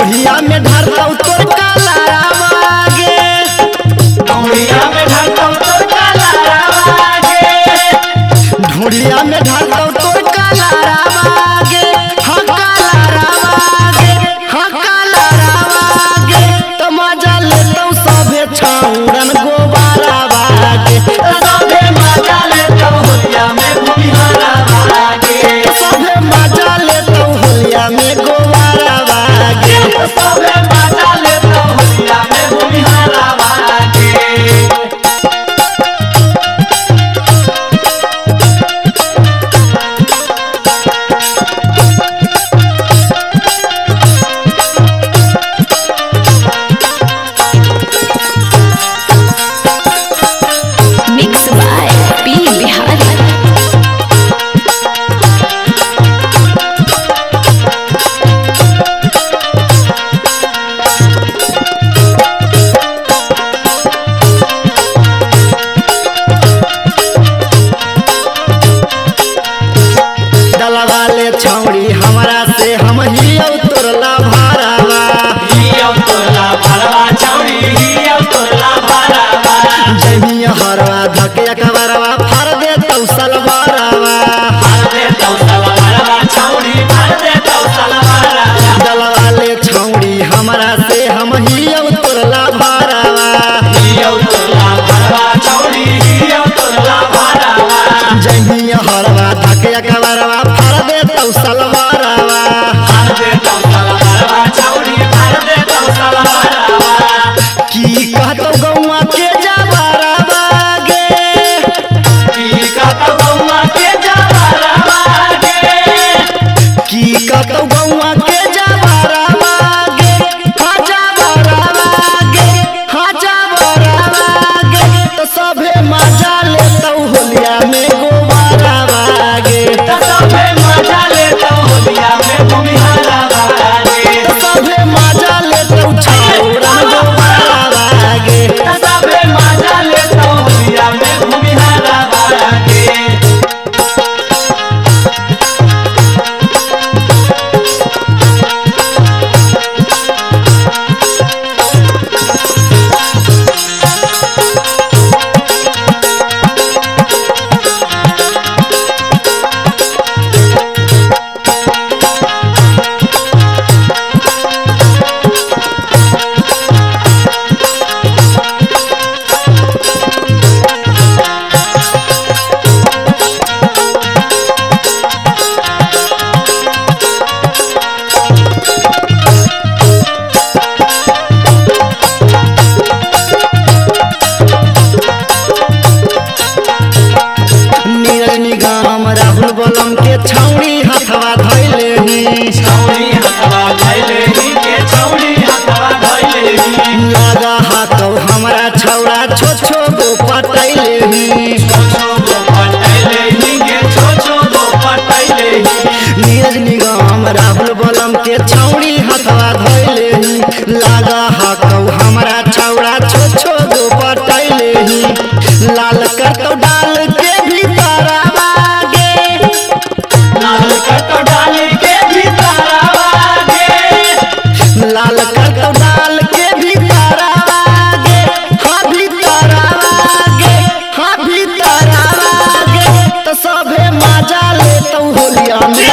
ढोढ़िया में ढारता तोर काला रावागे, ढोढ़िया में ढारता तोर काला रावागे, ढोढ़िया में ढारता तोर काला रावागे, हाँ काला रावागे, हाँ काला रावागे। तो मजा लेता सभे छाउरन गोबारा बागे, सभे मजा लेता होलिया में भूमिहारा बागे, सभे मजा लेता होलिया में गोबारा बागे, सभे मजा लेता होलिया में भूमिहारा बागे। Mix by P Bihari. डलवाले छौड़ी हमरा से हम हियो तोरला भारावा, हियो तोरला भरवा छौड़ी, हियो तोरला भरवा, जमी हरवा धके कबरवा फर दे तौ सलवारवा, भर दे तौ सलवारवा छौड़ी, भर दे तौ सलवारवा। डलवाले छौड़ी हमरा से हम हियो तोरला भारावा, हियो तोरला भरवा छौड़ी, हियो तोरला भरवा, जमी हरवा धके कबरवा फर दे तौ सलवारवा, भर दे तौ सलवारवा छौड़ी, भर दे तौ सलवारवा। की कहतो गौवा के जबरवा गे, की कहतो गौवा के जबरवा गे, की कहतो गौवा के जबरवा गे, हाँ जबरवा गे, हाँ जबरवा गे। तो सभे मजा लेतौ होलिया में गोबारवा गे, सभे मजा लेता होलिया में भूमिहारा बागे, सभे मजा लेतौ छौरन गोबारवा गे, सभे मजा लेता होलिया में भूमिहारा बागे। नीरज निगम राहुल बलम के छौड़ी हथवा धैले ही, छौड़ी हथवा धैले ही के, छौड़ी हथवा धैले ही, लगा हाथौ हमरा छौड़ा छो छो गो पटैले ही, छो गो पटैले ही के, छो गो पटैले ही, नीरज निगम राहुल बलम के छौड़ी हथवा धैले ही, लगा हाथौ हमरा छौड़ा छो छो गो पटैले ही, लाल करतौ डाल के भीतरवा गे, लाल कटो डाल के भीतरवा गे, लाल करतौ डाल के भीतरवा गे, हाँ भीतरवा गे, हाँ भीतरवा गे। तो सभे मजा लेतौ होलिया में